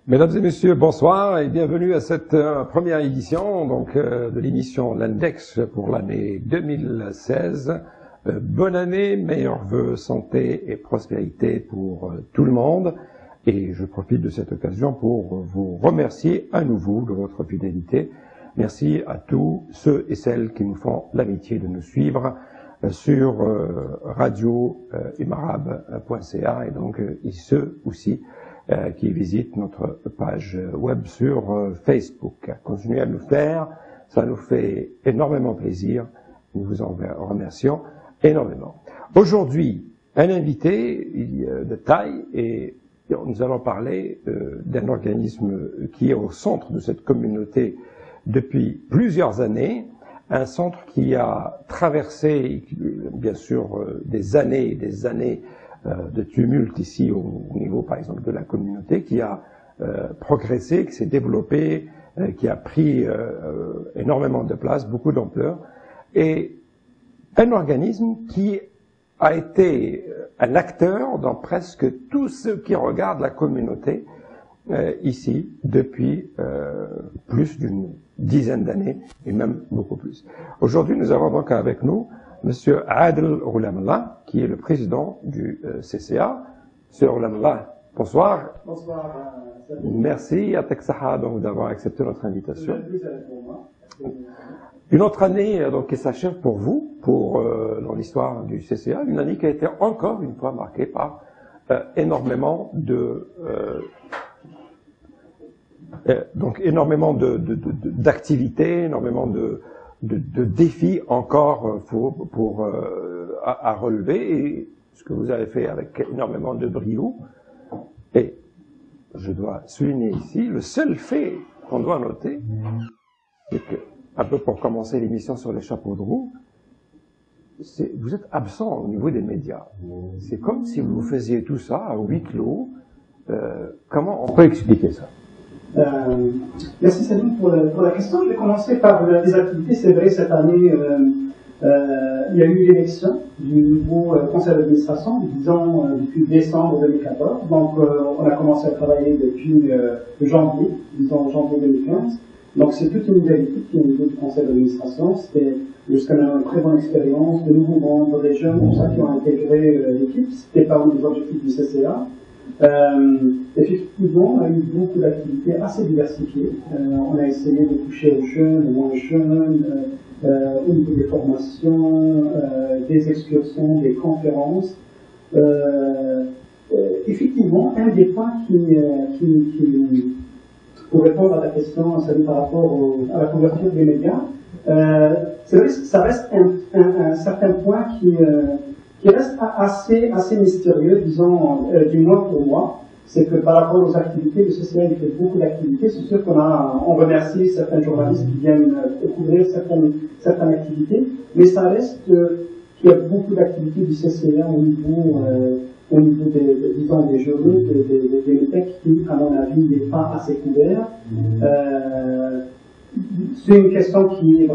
Mesdames et messieurs, bonsoir et bienvenue à cette première édition de l'émission L'Index pour l'année 2016. Bonne année, meilleurs vœux, santé et prospérité pour tout le monde. Et je profite de cette occasion pour vous remercier à nouveau de votre fidélité. Merci à tous ceux et celles qui nous font l'amitié de nous suivre sur radio-imarab.ca et donc ceux aussi qui visitent notre page web sur Facebook. Continuez à le faire, ça nous fait énormément plaisir. Nous vous en remercions énormément. Aujourd'hui, un invité de taille et nous allons parler d'un organisme qui est au centre de cette communauté depuis plusieurs années, un centre qui a traversé, bien sûr, des années et des années de tumulte ici au niveau, par exemple, de la communauté, qui a progressé, qui s'est développé, qui a pris énormément de place, beaucoup d'ampleur, et un organisme qui a été un acteur dans presque tout ce qui regarde la communauté ici depuis plus d'une dizaine d'années et même beaucoup plus. Aujourd'hui, nous avons donc avec nous Monsieur Adel Roulamla, qui est le président du CCA. Monsieur Roulamla, bonsoir. Bonsoir. Merci à Texaha d'avoir accepté notre invitation. Une autre année donc qui s'achève pour vous, dans l'histoire du CCA, une année qui a été encore une fois marquée par énormément d'activités, énormément de défis encore à relever, et ce que vous avez fait avec énormément de brio. Et je dois souligner ici, le seul fait qu'on doit noter, c'est que, un peu pour commencer l'émission sur les chapeaux de roue, vous êtes absent au niveau des médias. C'est comme si vous faisiez tout ça à huis clos. Comment on peut expliquer ça? Merci Salim pour la question. Je vais commencer par les activités. C'est vrai, cette année, il y a eu l'élection du nouveau conseil d'administration, disons depuis décembre 2014. Donc, on a commencé à travailler depuis janvier 2015. Donc, c'est toute une nouvelle équipe qui est au niveau du conseil d'administration. C'était jusqu'à maintenant une très bonne expérience, de nouveaux membres, des jeunes, tout ça qui ont intégré l'équipe. C'était parmi les objectifs du CCA. Effectivement, on a eu beaucoup d'activités assez diversifiées. On a essayé de toucher aux jeunes, aux moins jeunes, au niveau des formations, des excursions, des conférences. Effectivement, un des points pour répondre à ta question, par rapport à la couverture des médias, c'est vrai que ça reste un certain point qui reste assez mystérieux, disons, du moins pour moi. C'est que par rapport aux activités, le CCA il fait beaucoup d'activités. C'est sûr on remercie certains journalistes qui viennent couvrir certaines activités, mais ça reste qu'il y a beaucoup d'activités du CCA au niveau des journaux, des médias qui, à mon avis, n'est pas assez couvert. C'est une question qui est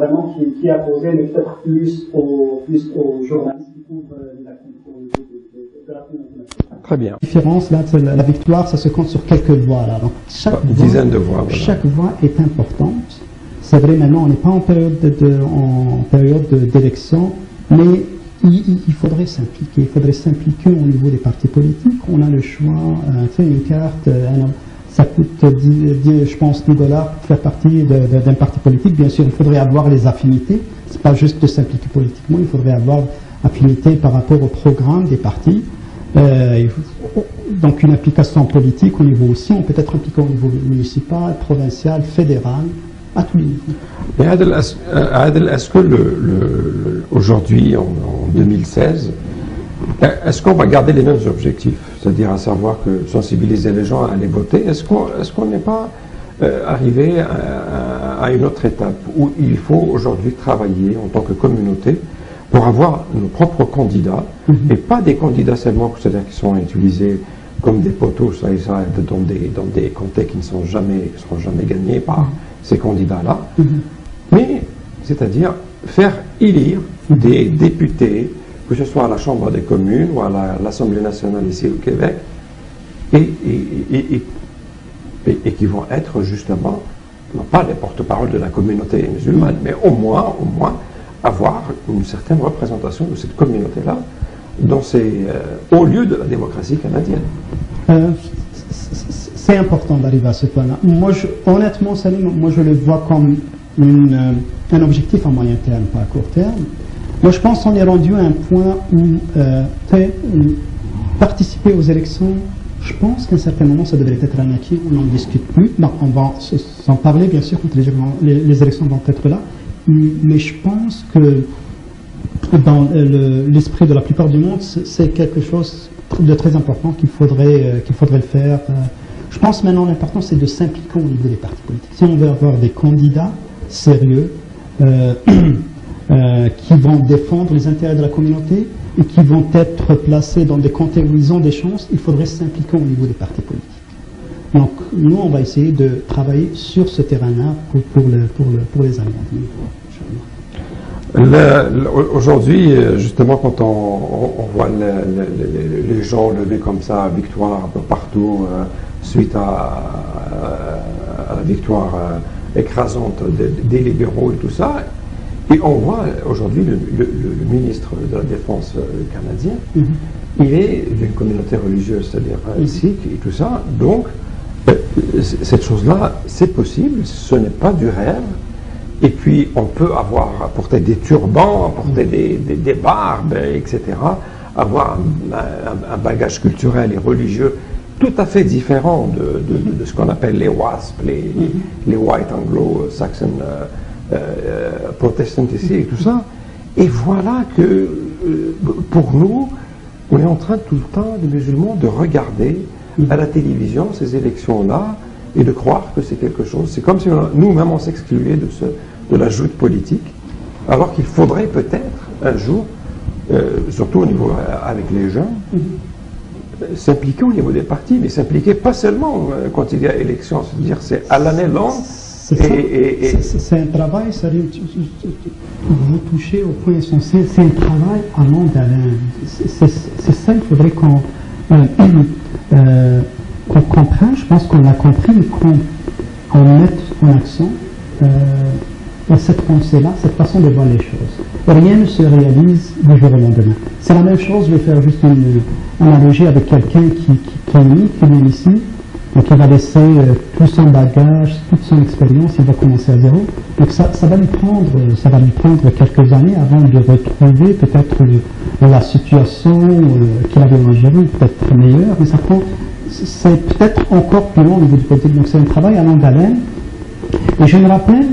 à poser, mais peut-être plus aux journalistes qui couvrent l'activité au niveau de la communauté. Très bien. La différence, là, la victoire, ça se compte sur quelques voix, là. Donc, une dizaine de voix. Voilà. Chaque voix est importante. C'est vrai, maintenant, on n'est pas en période d'élection, mais il faudrait s'impliquer. Il faudrait s'impliquer au niveau des partis politiques. On a le choix, faire une carte, ça coûte, je pense, $10 pour faire partie d'un parti politique. Bien sûr, il faudrait avoir les affinités. C'est pas juste de s'impliquer politiquement, il faudrait avoir affinité par rapport au programme des partis. Donc une application politique au niveau aussi, on peut être impliqué au niveau municipal, provincial, fédéral, à tous les niveaux. Mais Adel, est-ce que aujourd'hui, en 2016, est-ce qu'on va garder les mêmes objectifs, c'est-à-dire à savoir que sensibiliser les gens à aller voter? Est-ce qu'on n'est pas arrivé à une autre étape où il faut aujourd'hui travailler en tant que communauté pour avoir nos propres candidats, et pas des candidats seulement, c'est-à-dire qui sont utilisés comme des poteaux, ça dans des comtés qui ne seront jamais gagnés par ces candidats-là, mais c'est-à-dire faire élire des députés, que ce soit à la Chambre des communes ou à l'Assemblée nationale ici au Québec, et et qui vont être justement, non pas les porte-parole de la communauté musulmane, mais au moins avoir une certaine représentation de cette communauté-là dans ces hauts lieux de la démocratie canadienne. C'est important d'arriver à ce point-là. Moi, honnêtement, Salim, moi je le vois comme un objectif à moyen terme, pas à court terme. Moi, je pense qu'on est rendu à un point où participer aux élections, je pense qu'à un certain moment, ça devrait être un acquis, on n'en discute plus. Donc, on va s'en parler, bien sûr, quand les élections vont être là. Mais je pense que dans l'esprit de la plupart du monde, c'est quelque chose de très important qu'il faudrait le faire. Je pense maintenant l'important c'est de s'impliquer au niveau des partis politiques. Si on veut avoir des candidats sérieux qui vont défendre les intérêts de la communauté et qui vont être placés dans des comtés où ils ont des chances, il faudrait s'impliquer au niveau des partis politiques. Donc nous on va essayer de travailler sur ce terrain-là pour les années à venir. Aujourd'hui, justement, quand on voit les gens lever comme ça, victoire un peu partout, suite à la victoire écrasante des libéraux et tout ça, et on voit aujourd'hui le ministre de la Défense canadien, il est d'une communauté religieuse, c'est-à-dire sikh et tout ça, donc cette chose-là, c'est possible, ce n'est pas du rêve. Et puis, on peut apporter des turbans, apporter des barbes, etc., avoir un bagage culturel et religieux tout à fait différent de ce qu'on appelle les WASP, les White Anglo-Saxon Protestants ici et tout ça. Et voilà que, pour nous, on est en train tout le temps, les musulmans, de regarder à la télévision ces élections-là, et de croire que c'est quelque chose. C'est comme si nous-mêmes on s'excluait de la joute politique, alors qu'il faudrait peut-être un jour, surtout au niveau avec les jeunes, s'impliquer au niveau des partis, mais s'impliquer pas seulement quand il y a élection, c'est-à-dire c'est à l'année longue. C'est un travail, vous touchez au point essentiel, c'est un travail à longue haleine. C'est ça, il faudrait qu'on comprenne, je pense qu'on l'a compris, mais qu'on mette en accent cette pensée-là, cette façon de voir les choses. Rien ne se réalise du jour au lendemain. C'est la même chose, je vais faire juste une analogie avec quelqu'un qui vient ici, donc il va laisser tout son bagage, toute son expérience, il va commencer à zéro. Donc ça va lui prendre quelques années avant de retrouver peut-être la situation qu'il avait en Algérie, peut-être meilleure, mais c'est peut-être encore plus long au niveau du politique. Donc c'est un travail à longue haleine. Et je me rappelle,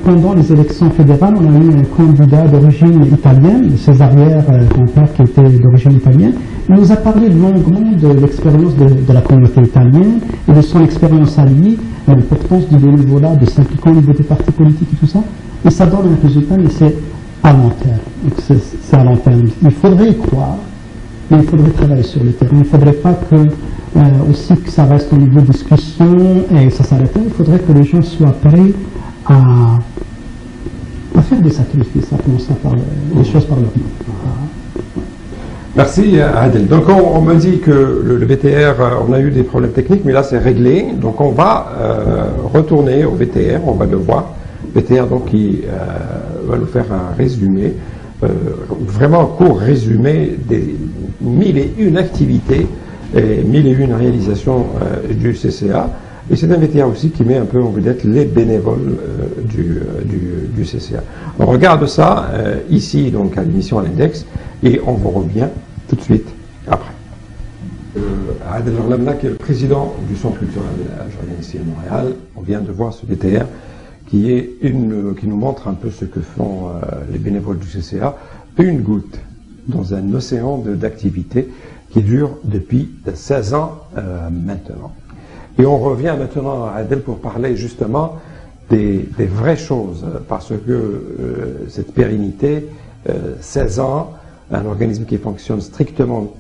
pendant les élections fédérales, on a eu un candidat d'origine italienne, ses arrière-grands-pères qui étaient d'origine italienne. Il nous a parlé longuement de l'expérience de la communauté italienne et de son expérience à lui, l'importance du bénévolat, de s'impliquer au niveau des partis politiques et tout ça. Et ça donne un résultat, mais c'est à long terme. Donc c'est à long terme. Il faudrait y croire, mais il faudrait travailler sur le terrain. Il ne faudrait pas aussi que ça reste au niveau de discussion et ça s'arrête là. Il faudrait que les gens soient prêts à faire des sacrifices, à commencer par les choses par leur nom. Merci Adel. Donc on me dit que le VTR, on a eu des problèmes techniques, mais là c'est réglé. Donc on va retourner au VTR, on va le voir. VTR donc qui va nous faire un résumé, vraiment un court résumé des 1001 activités et 1001 réalisations du CCA. Et c'est un VTR aussi qui met un peu en vedette les bénévoles du CCA. On regarde ça ici, donc à l'émission à l'Index, et on vous revient tout de suite après. Adel Orlamna, qui est le président du Centre culturel algérien ici à Montréal, on vient de voir ce VTR qui nous montre un peu ce que font les bénévoles du CCA, une goutte dans un océan d'activités qui dure depuis 16 ans maintenant. Et on revient maintenant à Adel pour parler justement des vraies choses, parce que cette pérennité, 16 ans, un organisme qui fonctionne strictement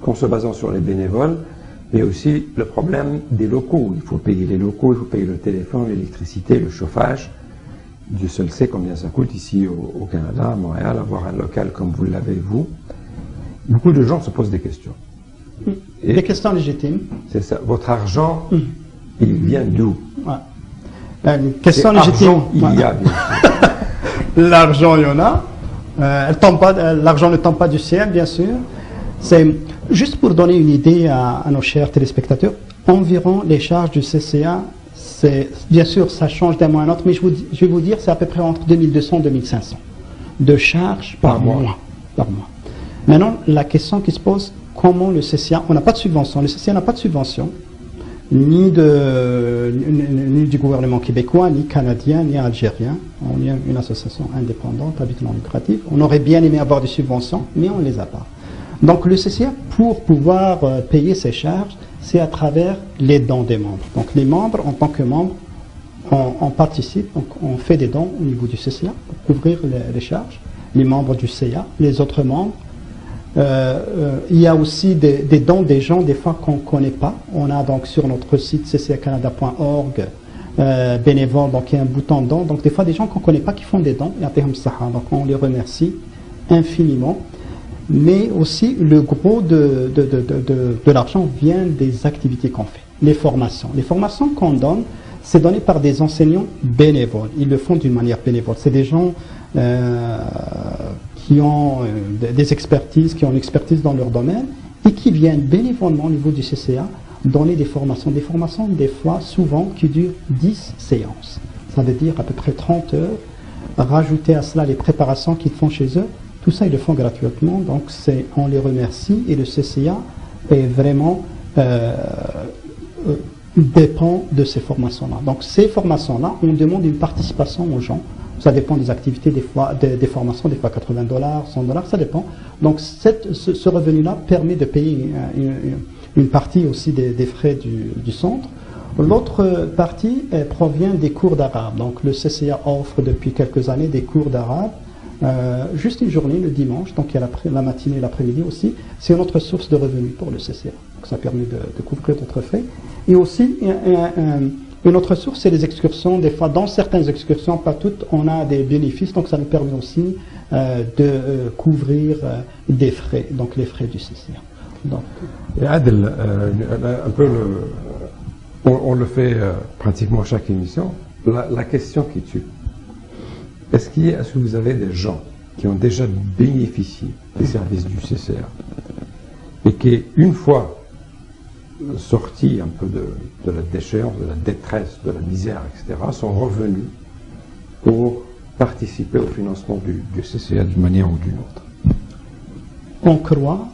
en se basant sur les bénévoles, mais aussi le problème des locaux. Il faut payer les locaux, il faut payer le téléphone, l'électricité, le chauffage. Dieu seul sait combien ça coûte ici au Canada, à Montréal, avoir un local comme vous l'avez vous. Beaucoup de gens se posent des questions. Des questions légitimes. C'est ça. Votre argent il vient d'où? Une question légitime. Il y a, bien sûr. L'argent, il y en a. L'argent ne tombe pas du ciel, bien sûr. C'est juste pour donner une idée à nos chers téléspectateurs. Environ les charges du CCA, bien sûr, ça change d'un mois à un autre, mais je vais vous dire, c'est à peu près entre 2200 et 2500 de charges par mois. Maintenant, la question qui se pose, comment le CCA, on n'a pas de subvention, le CCA n'a pas de subvention, ni du gouvernement québécois, ni canadien, ni algérien. On est une association indépendante, à but non lucratif. On aurait bien aimé avoir des subventions, mais on ne les a pas. Donc le CCA, pour pouvoir payer ses charges, c'est à travers les dons des membres. Donc les membres, en tant que membres, on participe, donc on fait des dons au niveau du CCA pour couvrir les charges. Les membres du CA, les autres membres. Il y a aussi des dons des gens, des fois qu'on ne connaît pas. On a donc sur notre site ccacanada.org bénévole, donc il y a un bouton don. Donc des fois des gens qu'on ne connaît pas qui font des dons. Donc on les remercie infiniment. Mais aussi le gros de l'argent vient des activités qu'on fait, les formations. Les formations qu'on donne, c'est donné par des enseignants bénévoles. Ils le font d'une manière bénévole. C'est des gens qui ont des expertises, qui ont l'expertise dans leur domaine et qui viennent bénévolement au niveau du CCA donner des formations. Des formations, des fois, souvent, qui durent 10 séances. Ça veut dire à peu près 30 heures. Rajouter à cela les préparations qu'ils font chez eux. Tout ça, ils le font gratuitement, donc on les remercie et le CCA est vraiment dépend de ces formations-là. Donc ces formations-là, on demande une participation aux gens. Ça dépend des activités, des formations, des fois $80, $100, ça dépend. Donc ce revenu-là permet de payer une partie aussi des frais du centre. L'autre partie provient des cours d'arabe. Donc le CCA offre depuis quelques années des cours d'arabe. Juste une journée, le dimanche, donc il y a la matinée et l'après-midi aussi, c'est une autre source de revenus pour le CCA. Donc ça permet de couvrir d'autres frais. Et aussi, une autre source, c'est les excursions. Des fois, dans certaines excursions, pas toutes, on a des bénéfices, donc ça nous permet aussi de couvrir des frais, donc les frais du CCA. Donc, et Adel, un peu on le fait pratiquement chaque émission, la question qui tue. Est-ce que vous avez des gens qui ont déjà bénéficié des services du CCA et qui, une fois sortis un peu de la déchéance, de la détresse, de la misère, etc., sont revenus pour participer au financement du CCA d'une manière ou d'une autre? On croit,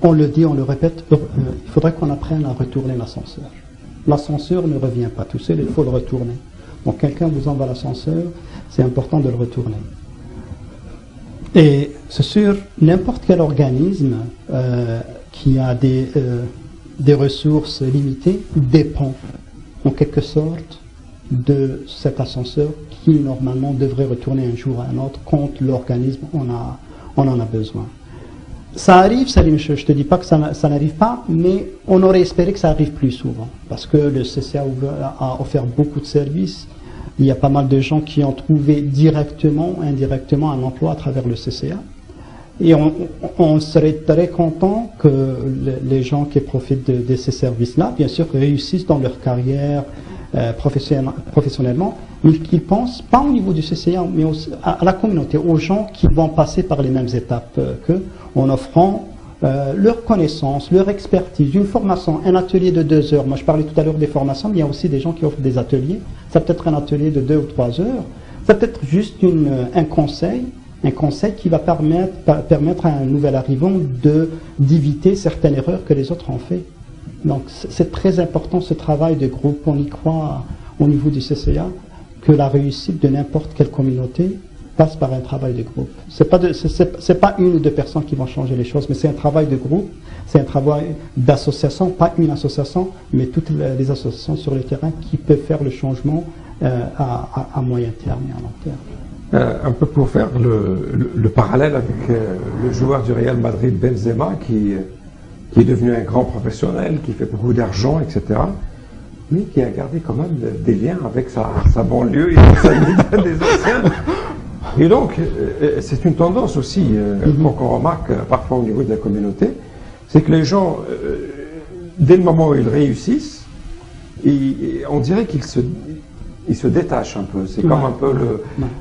on le dit, on le répète, il faudrait qu'on apprenne à retourner l'ascenseur. L'ascenseur ne revient pas tout seul, il faut le retourner. Donc quelqu'un vous envoie l'ascenseur, c'est important de le retourner. Et c'est sûr, n'importe quel organisme qui a des ressources limitées dépend en quelque sorte de cet ascenseur qui normalement devrait retourner un jour à un autre quand l'organisme on en a besoin. Ça arrive, Salim, je ne te dis pas que ça n'arrive pas, mais on aurait espéré que ça arrive plus souvent, parce que le CCA a offert beaucoup de services. Il y a pas mal de gens qui ont trouvé directement, indirectement un emploi à travers le CCA. Et on serait très content que les gens qui profitent de ces services-là, bien sûr, réussissent dans leur carrière professionnellement, mais qu'ils pensent, pas au niveau du CCA, mais aussi à la communauté, aux gens qui vont passer par les mêmes étapes qu'eux, en offrant leur connaissance, leur expertise, une formation, un atelier de 2 heures. Moi, je parlais tout à l'heure des formations, mais il y a aussi des gens qui offrent des ateliers. Ça peut être un atelier de 2 ou 3 heures. Ça peut être juste un conseil qui va permettre à un nouvel arrivant d'éviter certaines erreurs que les autres ont fait. Donc, c'est très important ce travail de groupe. On y croit au niveau du CCA que la réussite de n'importe quelle communauté passe par un travail de groupe. C'est pas une ou deux personnes qui vont changer les choses, mais c'est un travail de groupe, c'est un travail d'association, pas une association, mais toutes les associations sur le terrain qui peuvent faire le changement à moyen terme et à long terme. Un peu pour faire le parallèle avec le joueur du Real Madrid, Benzema, qui est devenu un grand professionnel, qui fait beaucoup d'argent, etc., mais qui a gardé quand même des liens avec sa banlieue et sa vie des anciens. Et donc, c'est une tendance aussi qu'on remarque parfois au niveau de la communauté, c'est que les gens dès le moment où ils réussissent, on dirait qu'ils se détachent un peu. C'est comme un peu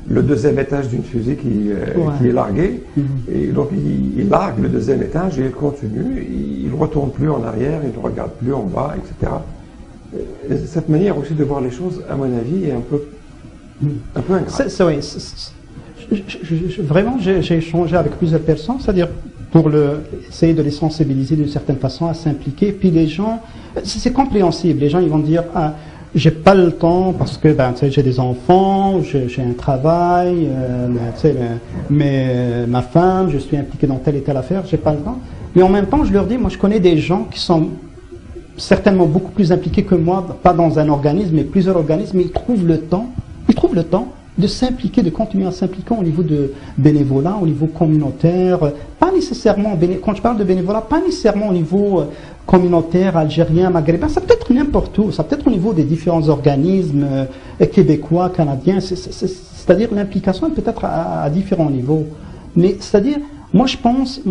le deuxième étage d'une fusée qui est larguée. Et donc, il largue le deuxième étage et il continue. Il ne retourne plus en arrière, il ne regarde plus en bas, etc. Et cette manière aussi de voir les choses, à mon avis, est un peu ingrate. Vraiment, j'ai échangé avec plusieurs personnes, c'est-à-dire pour essayer de les sensibiliser d'une certaine façon à s'impliquer. Puis les gens, c'est compréhensible. Les gens, ils vont dire, j'ai pas le temps parce que j'ai des enfants, j'ai un travail, ma femme, je suis impliqué dans telle et telle affaire, j'ai pas le temps. Mais en même temps, je leur dis, moi, je connais des gens qui sont certainement beaucoup plus impliqués que moi, pas dans un organisme, mais plusieurs organismes, mais ils trouvent le temps de s'impliquer, de continuer à s'impliquer au niveau de bénévolat, au niveau communautaire, pas nécessairement, quand je parle de bénévolat, pas nécessairement au niveau communautaire, algérien, maghrébin, ça peut être n'importe où, ça peut être au niveau des différents organismes québécois, canadiens, c'est-à-dire l'implication peut être à différents niveaux. Mais c'est-à-dire, moi je pense,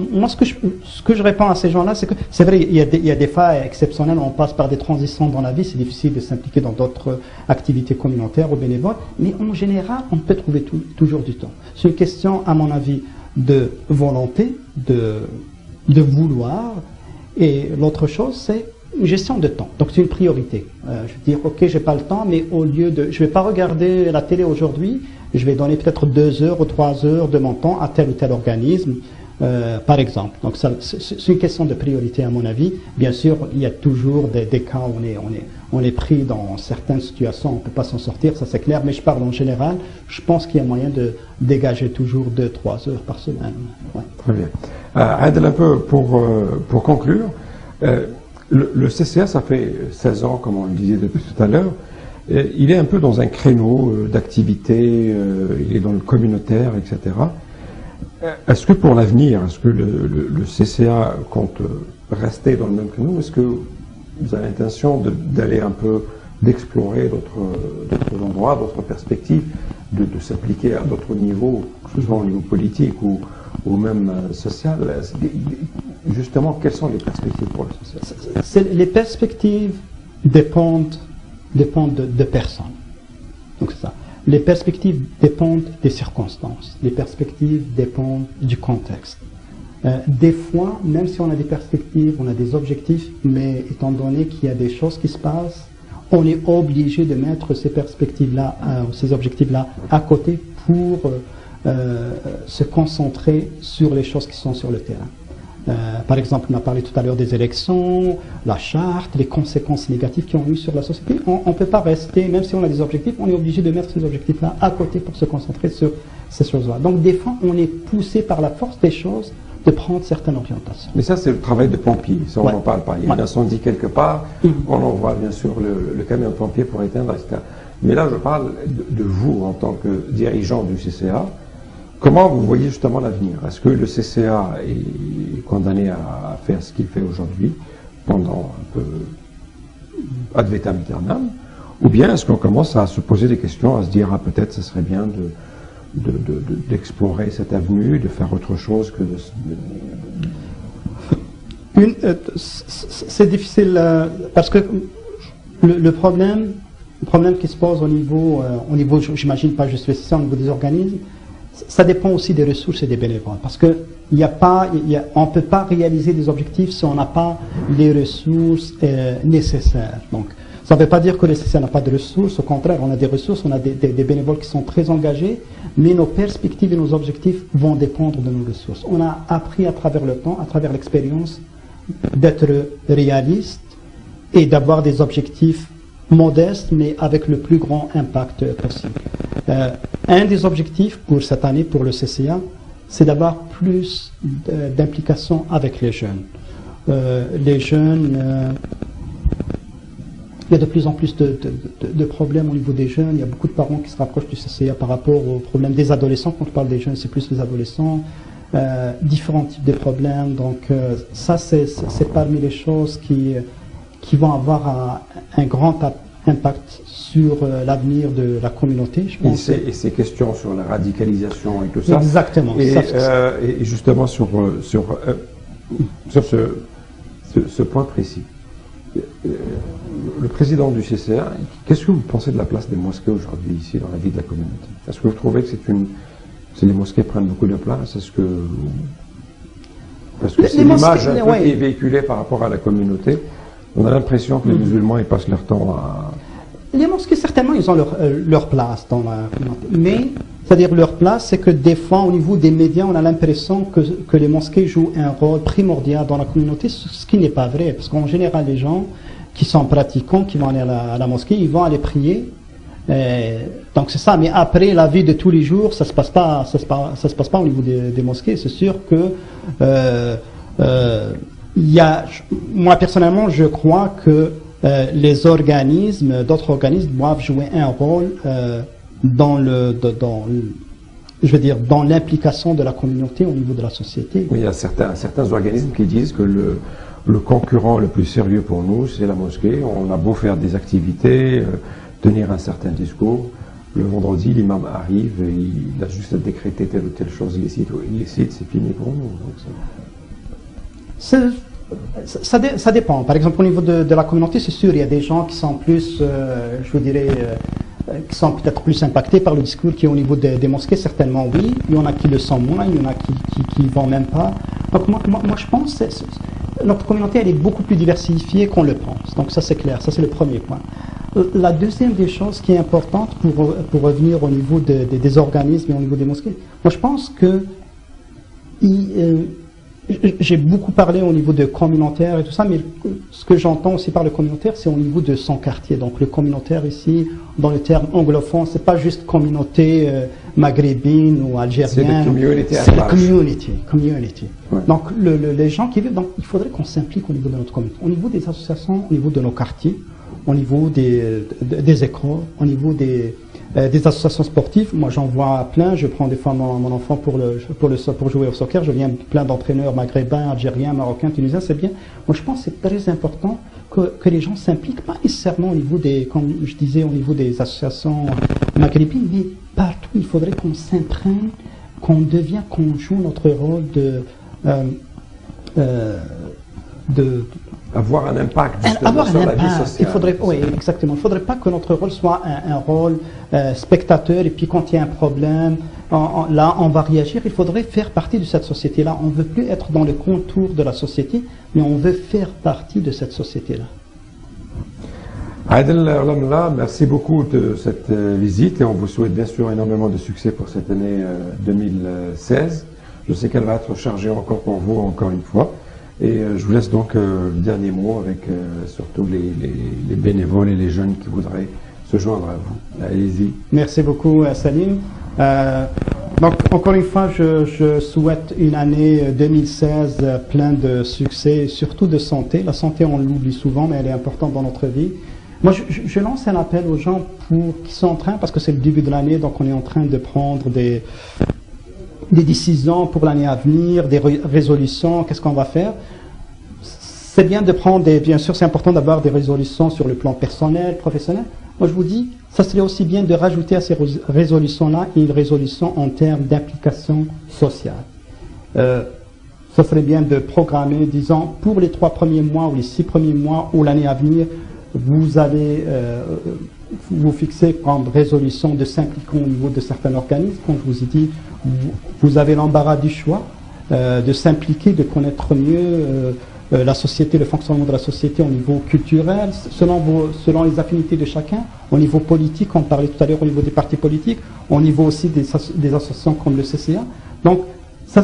ce que je réponds à ces gens-là, c'est que c'est vrai, il y a des fois exceptionnelles, on passe par des transitions dans la vie, c'est difficile de s'impliquer dans d'autres activités communautaires ou bénévoles, mais en général, on peut trouver toujours du temps. C'est une question, à mon avis, de volonté, de vouloir, et l'autre chose, c'est une gestion de temps. Donc c'est une priorité. Je veux dire, ok, j'ai pas le temps, mais je vais pas regarder la télé aujourd'hui, je vais donner peut-être 2 heures ou 3 heures de mon temps à tel ou tel organisme, par exemple. Donc c'est une question de priorité à mon avis. Bien sûr, il y a toujours des cas où on est pris dans certaines situations, on ne peut pas s'en sortir, ça c'est clair, mais je parle en général, je pense qu'il y a moyen de dégager toujours 2-3 heures par semaine. Ouais. Très bien. Adel, un peu pour conclure, le CCA, ça fait 16 ans, comme on le disait depuis tout à l'heure. Il est un peu dans un créneau d'activité, il est dans le communautaire, etc. Est-ce que pour l'avenir, est-ce que le CCA compte rester dans le même créneau? Est-ce que vous avez l'intention d'aller un peu, d'explorer d'autres endroits, d'autres perspectives, de s'appliquer à d'autres niveaux, que ce soit au niveau politique ou même social? Justement, quelles sont les perspectives pour le social? Les perspectives dépendent de personnes. Donc c'est ça. Les perspectives dépendent des circonstances. Les perspectives dépendent du contexte. Des fois, même si on a des perspectives, on a des objectifs, mais étant donné qu'il y a des choses qui se passent, on est obligé de mettre ces perspectives-là, ces objectifs-là à côté pour se concentrer sur les choses qui sont sur le terrain. Par exemple, on a parlé tout à l'heure des élections, la charte, les conséquences négatives qui ont eu sur la société. On ne peut pas rester, même si on a des objectifs, on est obligé de mettre ces objectifs-là à côté pour se concentrer sur ces choses-là. Donc des fois, on est poussé par la force des choses de prendre certaines orientations. Mais ça, c'est le travail de pompier, ça on n'en parle pas. Il y a un incendie quelque part, on envoie bien sûr le camion de pompier pour éteindre, etc. Mais là, je parle de vous en tant que dirigeant du CCA. Comment vous voyez justement l'avenir? Est-ce que le CCA est condamné à faire ce qu'il fait aujourd'hui pendant un peu ad vitam aeternam? Ou bien est-ce qu'on commence à se poser des questions, à se dire peut-être ce serait bien d'explorer cette avenue, de faire autre chose que c'est difficile parce que le problème qui se pose au niveau j'imagine pas juste le CCA, au niveau des organismes, ça dépend aussi des ressources et des bénévoles, parce que on ne peut pas réaliser des objectifs si on n'a pas les ressources nécessaires. Donc, ça ne veut pas dire que le CCA n'a pas de ressources, au contraire, on a des ressources, on a des bénévoles qui sont très engagés, mais nos perspectives et nos objectifs vont dépendre de nos ressources. On a appris à travers le temps, à travers l'expérience, d'être réaliste et d'avoir des objectifs modeste, mais avec le plus grand impact possible. Un des objectifs pour cette année, pour le CCA, c'est d'avoir plus d'implication avec les jeunes. Les jeunes, il y a de plus en plus de problèmes au niveau des jeunes. Il y a beaucoup de parents qui se rapprochent du CCA par rapport aux problèmes des adolescents. Quand je parle des jeunes, c'est plus les adolescents. Différents types de problèmes. Donc ça, c'est parmi les choses qui vont avoir un grand impact sur l'avenir de la communauté, je pense. Et ces questions sur la radicalisation et tout ça. Exactement. Et justement sur ce point précis. le président du CCA, qu'est-ce que vous pensez de la place des mosquées aujourd'hui ici dans la vie de la communauté? Est-ce que vous trouvez que les mosquées prennent beaucoup de place? Parce que c'est l'image qui est véhiculée par rapport à la communauté. On a l'impression que les musulmans ils passent leur temps à... Les mosquées, certainement, ils ont leur place dans la communauté. Mais, c'est-à-dire leur place, c'est que des fois, au niveau des médias, on a l'impression que les mosquées jouent un rôle primordial dans la communauté, ce qui n'est pas vrai. Parce qu'en général, les gens qui sont pratiquants, qui vont aller à la mosquée, ils vont aller prier. Donc c'est ça. Mais après, la vie de tous les jours, ça se passe pas au niveau des mosquées. C'est sûr que moi personnellement, je crois que d'autres organismes doivent jouer un rôle dans l'implication de la communauté au niveau de la société. Oui, il y a certains organismes qui disent que le concurrent le plus sérieux pour nous, c'est la mosquée. On a beau faire des activités, tenir un certain discours. Le vendredi, l'imam arrive et il a juste à décréter telle ou telle chose illicite ou illicite, c'est fini pour nous. Donc ça dépend. Par exemple, au niveau de la communauté, c'est sûr, il y a des gens qui sont plus, qui sont peut-être plus impactés par le discours qui est au niveau des mosquées, certainement oui. Il y en a qui le sont moins, il y en a qui ne vont même pas. Donc moi je pense que notre communauté, elle est beaucoup plus diversifiée qu'on le pense. Donc ça c'est clair, ça c'est le premier point. La deuxième des choses qui est importante pour revenir au niveau des organismes et au niveau des mosquées, moi je pense que j'ai beaucoup parlé au niveau de communautaire et tout ça, mais ce que j'entends aussi par le communautaire, c'est au niveau de son quartier. Donc le communautaire ici, dans le terme anglophone, c'est pas juste communauté maghrébine ou algérienne. C'est la community. Ouais. Donc les gens qui vivent, donc il faudrait qu'on s'implique au niveau de notre communauté, au niveau des associations, au niveau de nos quartiers, au niveau des écoles, au niveau des associations sportives. Moi j'en vois plein, je prends des fois mon enfant pour jouer au soccer, je viens plein d'entraîneurs maghrébins, algériens, marocains, tunisiens, c'est bien. Moi je pense que c'est très important que les gens s'impliquent, pas nécessairement au niveau comme je disais, au niveau des associations maghrébines, mais partout il faudrait qu'on s'imprègne, qu'on joue notre rôle avoir un impact justement sur la vie sociale. Oui, exactement. Il ne faudrait pas que notre rôle soit un rôle spectateur et puis quand il y a un problème, là on va réagir. Il faudrait faire partie de cette société-là. On ne veut plus être dans le contour de la société, mais on veut faire partie de cette société-là. Adel Olamla, merci beaucoup de cette visite et on vous souhaite bien sûr énormément de succès pour cette année 2016. Je sais qu'elle va être chargée encore pour vous, encore une fois. Et je vous laisse donc le dernier mot avec surtout les bénévoles et les jeunes qui voudraient se joindre à vous. Allez-y. Merci beaucoup Salim. Donc encore une fois, je souhaite une année 2016 pleine de succès et surtout de santé. La santé, on l'oublie souvent, mais elle est importante dans notre vie. Moi, je lance un appel aux gens qui sont en train, parce que c'est le début de l'année, donc on est en train de prendre des décisions pour l'année à venir, des résolutions, qu'est-ce qu'on va faire. C'est bien de prendre bien sûr c'est important d'avoir des résolutions sur le plan personnel, professionnel. Moi je vous dis, ça serait aussi bien de rajouter à ces résolutions-là une résolution en termes d'implication sociale. Ça serait bien de programmer, disons, pour les 3 premiers mois ou les 6 premiers mois ou l'année à venir, vous allez vous fixer comme résolution de s'impliquer au niveau de certains organismes. Comme je vous ai dit, vous avez l'embarras du choix de s'impliquer, de connaître mieux la société, le fonctionnement de la société au niveau culturel, selon les affinités de chacun, au niveau politique, on parlait tout à l'heure au niveau des partis politiques, au niveau aussi des associations comme le CCA. Donc, ça,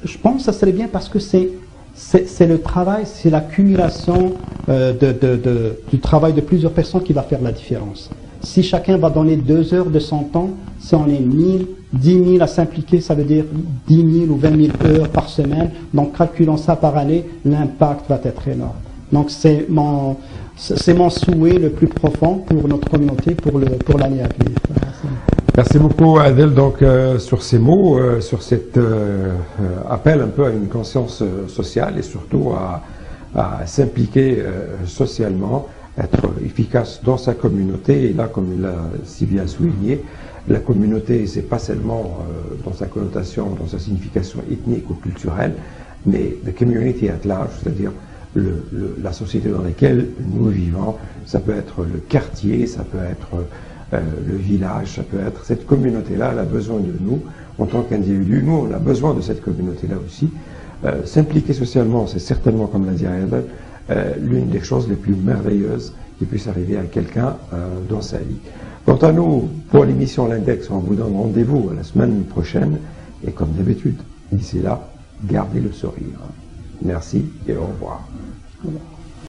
je pense que ça serait bien parce que c'est le travail, c'est l'accumulation du travail de plusieurs personnes qui va faire la différence. Si chacun va donner 2 heures de son temps, si on est 1000, 10 000 à s'impliquer, ça veut dire 10 000 ou 20 000 heures par semaine. Donc calculons ça par année, l'impact va être énorme. Donc c'est mon souhait le plus profond pour notre communauté, pour l'année à venir. Merci beaucoup Adel donc sur ces mots, sur cet appel un peu à une conscience sociale et surtout à s'impliquer socialement, être efficace dans sa communauté. Et là, comme il l'a si bien souligné, la communauté, c'est pas seulement dans sa connotation, dans sa signification ethnique ou culturelle, mais the community at large, c'est-à-dire la société dans laquelle nous vivons. Ça peut être le quartier, ça peut être le village, ça peut être cette communauté-là, elle a besoin de nous en tant qu'individus. Nous, on a besoin de cette communauté-là aussi. S'impliquer socialement, c'est certainement, comme l'a dit Ayadel, l'une des choses les plus merveilleuses qui puisse arriver à quelqu'un dans sa vie. Quant à nous, pour l'émission L'Index, on vous donne rendez-vous la semaine prochaine. Et comme d'habitude, d'ici là, gardez le sourire. Merci et au revoir. Voilà.